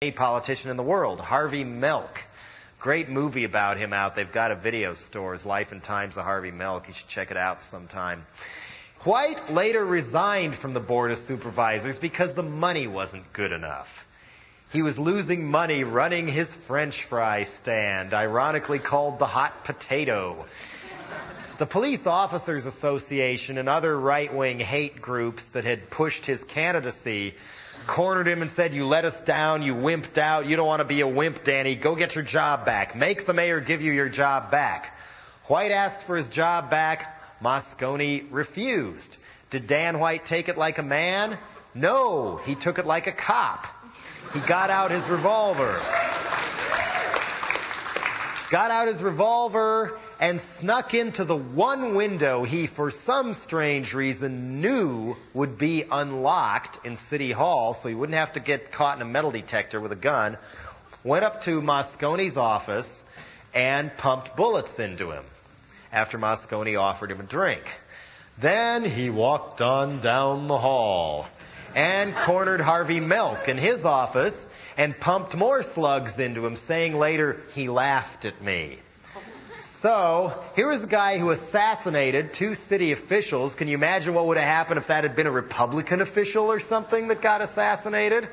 A politician in the world, Harvey Milk. Great movie about him out. They've got a video store, his Life and Times of Harvey Milk. You should check it out sometime. White later resigned from the Board of Supervisors because the money wasn't good enough. He was losing money running his French fry stand, ironically called the Hot Potato. The Police Officers Association and other right-wing hate groups that had pushed his candidacy cornered him and said, "You let us down, you wimped out, you don't want to be a wimp, Danny, go get your job back. Make the mayor give you your job back." White asked for his job back. Moscone refused. Did Dan White take it like a man? No, he took it like a cop. He got out his revolver. And snuck into the one window he, for some strange reason, knew would be unlocked in City Hall, so he wouldn't have to get caught in a metal detector with a gun. Went up to Moscone's office and pumped bullets into him after Moscone offered him a drink. Then he walked on down the hall and cornered Harvey Milk in his office and pumped more slugs into him, saying later, "He laughed at me." So, here was a guy who assassinated two city officials. Can you imagine what would have happened if that had been a Republican official or something that got assassinated?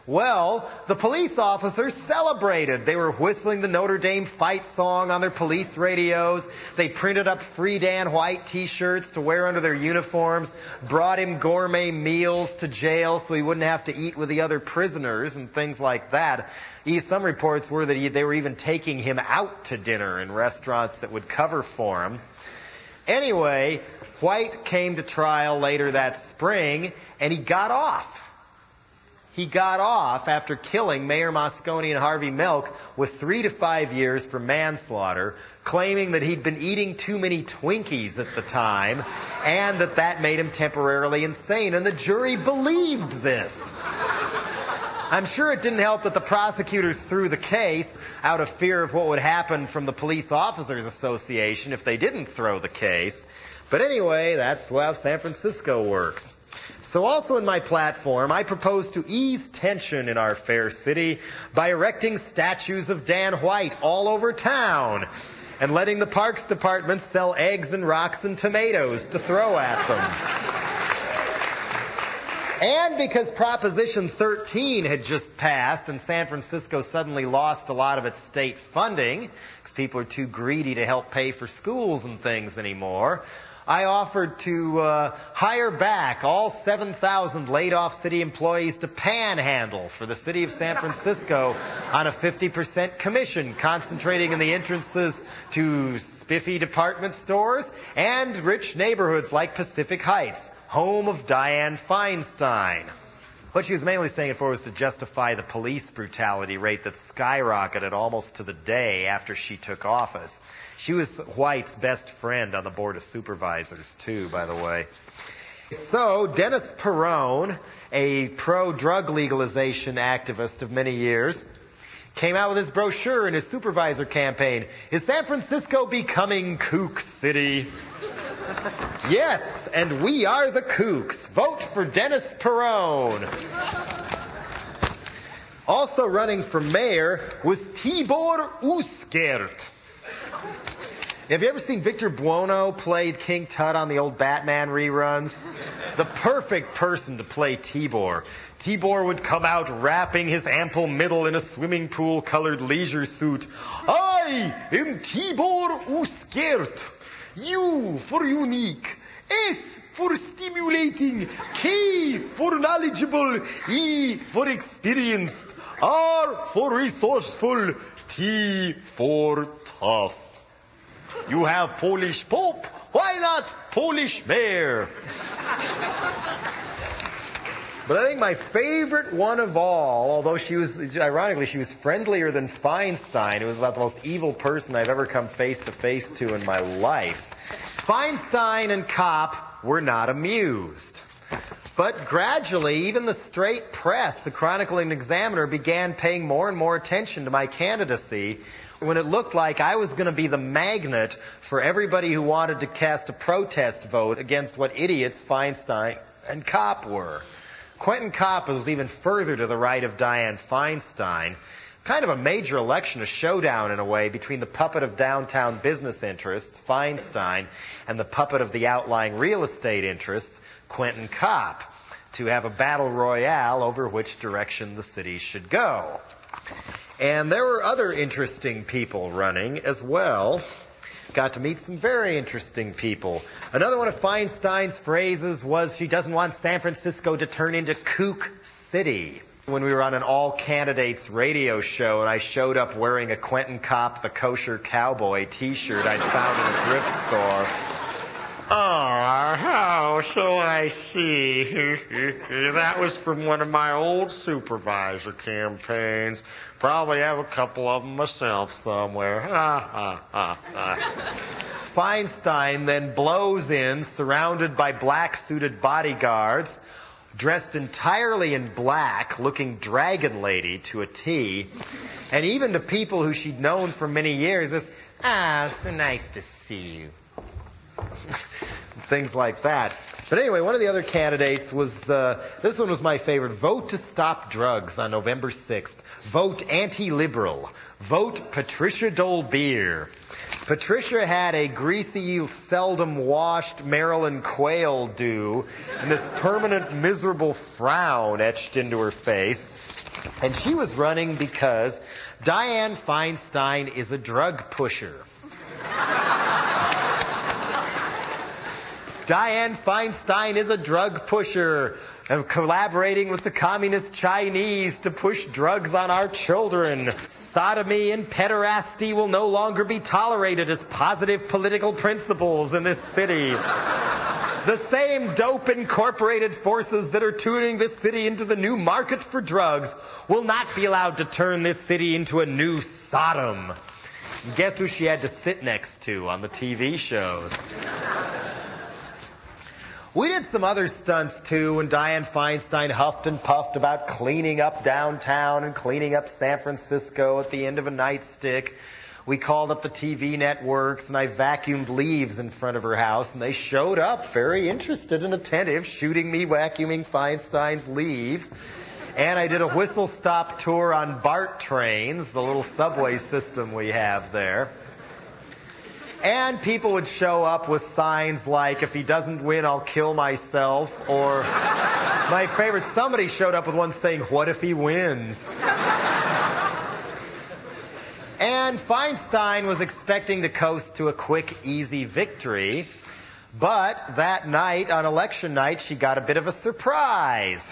Well, the police officers celebrated. They were whistling the Notre Dame fight song on their police radios. They printed up free Dan White t-shirts to wear under their uniforms, brought him gourmet meals to jail so he wouldn't have to eat with the other prisoners and things like that. Some reports were that they were even taking him out to dinner in restaurants that would cover for him. Anyway, White came to trial later that spring, and he got off. He got off after killing Mayor Moscone and Harvey Milk with 3 to 5 years for manslaughter, claiming that he'd been eating too many Twinkies at the time, and that made him temporarily insane. And the jury believed this. I'm sure it didn't help that the prosecutors threw the case out of fear of what would happen from the Police Officers Association if they didn't throw the case. But anyway, that's how San Francisco works. So also in my platform, I propose to ease tension in our fair city by erecting statues of Dan White all over town and letting the Parks Department sell eggs and rocks and tomatoes to throw at them. And because Proposition 13 had just passed and San Francisco suddenly lost a lot of its state funding because people are too greedy to help pay for schools and things anymore, I offered to hire back all 7,000 laid-off city employees to panhandle for the city of San Francisco on a 50% commission, concentrating in the entrances to spiffy department stores and rich neighborhoods like Pacific Heights, home of Dianne Feinstein. What she was mainly saying it for was to justify the police brutality rate that skyrocketed almost to the day after she took office. She was White's best friend on the Board of Supervisors, too, by the way. So, Dennis Perrone, a pro-drug legalization activist of many years, came out with his brochure in his supervisor campaign. Is San Francisco becoming kook city? Yes, and we are the kooks. Vote for Dennis Perrone. Also running for mayor was Tibor Uskert. Have you ever seen Victor Buono play King Tut on the old Batman reruns? The perfect person to play Tibor. Tibor would come out wrapping his ample middle in a swimming pool-colored leisure suit. I am Tibor Uskert. U for unique. S for stimulating. K for knowledgeable. E for experienced. R for resourceful. T for tough. You have Polish Pope. Why not Polish mayor? But I think my favorite one of all, although she was, ironically, she was friendlier than Feinstein. It was about the most evil person I've ever come face to face to in my life. Feinstein and Kopp were not amused. But gradually, even the straight press, the Chronicle and Examiner, began paying more and more attention to my candidacy when it looked like I was going to be the magnet for everybody who wanted to cast a protest vote against what idiots Feinstein and Kopp were. Quentin Kopp was even further to the right of Dianne Feinstein. Kind of a major election, a showdown in a way, between the puppet of downtown business interests, Feinstein, and the puppet of the outlying real estate interests, Quentin Kopp, to have a battle royale over which direction the city should go. And there were other interesting people running as well. Got to meet some very interesting people. Another one of Feinstein's phrases was she doesn't want San Francisco to turn into Kook City. When we were on an all-candidates radio show and I showed up wearing a Quentin Kopp the Kosher Cowboy t-shirt I'd found in a thrift store. Oh, so I see. That was from one of my old supervisor campaigns. Probably have a couple of them myself somewhere. Feinstein then blows in, surrounded by black-suited bodyguards, dressed entirely in black, looking dragon lady to a T, and even to people who she'd known for many years as, so nice to see you. Things like that. But anyway, one of the other candidates was, this one was my favorite, Vote to Stop Drugs on November 6th. Vote anti-liberal. Vote Patricia Dolbeer. Patricia had a greasy, seldom-washed Maryland quail do and this permanent, miserable frown etched into her face. And she was running because Dianne Feinstein is a drug pusher. Dianne Feinstein is a drug pusher and collaborating with the communist Chinese to push drugs on our children. Sodomy and pederasty will no longer be tolerated as positive political principles in this city. The same dope incorporated forces that are tuning this city into the new market for drugs will not be allowed to turn this city into a new Sodom. And guess who she had to sit next to on the TV shows? We did some other stunts, too, when Dianne Feinstein huffed and puffed about cleaning up downtown and cleaning up San Francisco at the end of a nightstick. We called up the TV networks, and I vacuumed leaves in front of her house, and they showed up very interested and attentive, shooting me vacuuming Feinstein's leaves. And I did a whistle-stop tour on BART trains, the little subway system we have there. And people would show up with signs like, if he doesn't win, I'll kill myself. Or, my favorite, somebody showed up with one saying, what if he wins? And Feinstein was expecting to coast to a quick, easy victory. But that night, on election night, she got a bit of a surprise.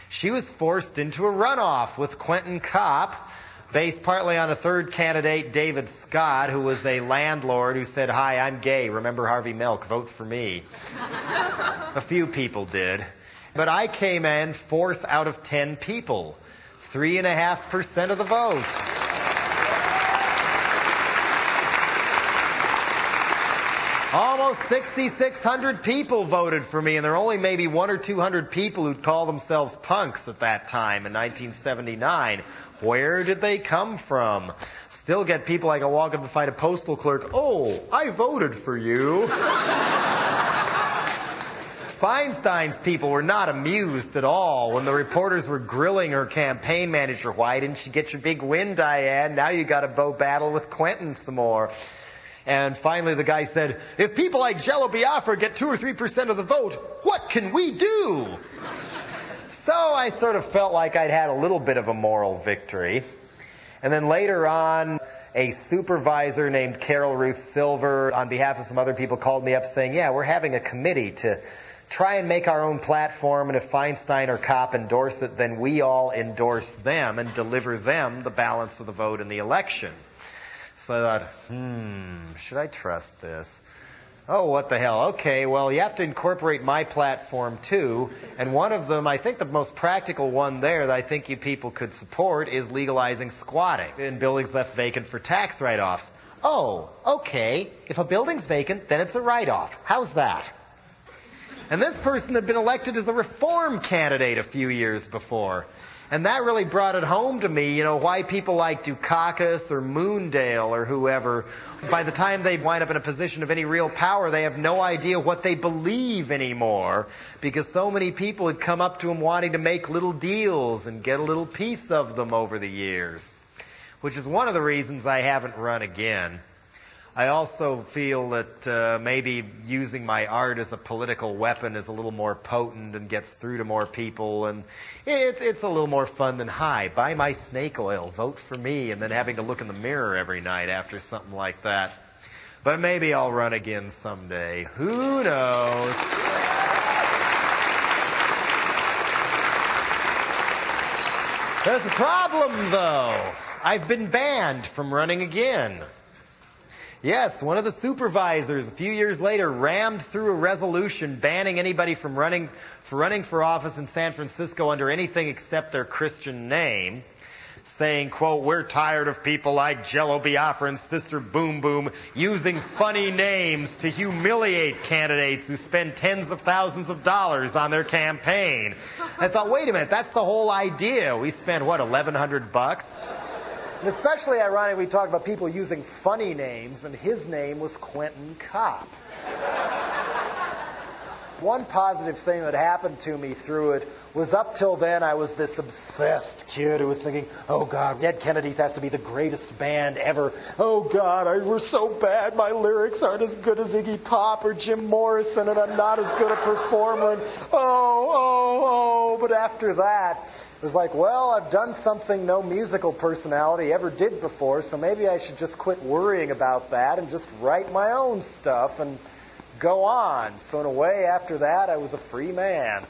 She was forced into a runoff with Quentin Kopp, based partly on a third candidate, David Scott, who was a landlord who said, hi, I'm gay. Remember Harvey Milk. Vote for me. A few people did. But I came in 4th out of 10 people. 3.5% of the vote. Almost 6,600 people voted for me, and there are only maybe 100 or 200 people who'd call themselves punks at that time in 1979. Where did they come from? Still get people I can walk up and find a postal clerk. Oh, I voted for you. Feinstein's people were not amused at all when the reporters were grilling her campaign manager. Why didn't you get your big win, Dianne? Now you got to go battle with Quentin some more. And finally the guy said, if people like Jello Biafra get 2 or 3% of the vote, what can we do? So I sort of felt like I'd had a little bit of a moral victory. And then later on, a supervisor named Carol Ruth Silver, on behalf of some other people, called me up saying, yeah, we're having a committee to try and make our own platform, and if Feinstein or Kopp endorse it, then we all endorse them and deliver them the balance of the vote in the election. So I thought, should I trust this? Oh, what the hell? Okay, well, you have to incorporate my platform, too. And one of them, I think the most practical one there that I think you people could support is legalizing squatting in buildings left vacant for tax write-offs. Oh, okay. If a building's vacant, then it's a write-off. How's that? And this person had been elected as a reform candidate a few years before. And that really brought it home to me, why people like Dukakis or Moondale or whoever, by the time they wind up in a position of any real power, they have no idea what they believe anymore, because so many people had come up to them wanting to make little deals and get a little piece of them over the years, which is one of the reasons I haven't run again. I also feel that maybe using my art as a political weapon is a little more potent and gets through to more people, and it's a little more fun than, hi, buy my snake oil, vote for me, and then having to look in the mirror every night after something like that. But maybe I'll run again someday. Who knows? There's a problem, though. I've been banned from running again. Yes, one of the supervisors a few years later rammed through a resolution banning anybody from running for office in San Francisco under anything except their Christian name, saying, quote, "We're tired of people like Jello Biafra and Sister Boom Boom using funny names to humiliate candidates who spend tens of thousands of dollars on their campaign." I thought, wait a minute, that's the whole idea. We spent, what, $1,100? And especially ironic, we talked about people using funny names, and his name was Quentin Kopp. One positive thing that happened to me through it was up till then I was this obsessed kid who was thinking, oh God, Dead Kennedys has to be the greatest band ever. Oh God, we're so bad, my lyrics aren't as good as Iggy Pop or Jim Morrison, and I'm not as good a performer. And but after that, it was like, well, I've done something no musical personality ever did before, so maybe I should just quit worrying about that and just write my own stuff and go on. So in a way, after that, I was a free man.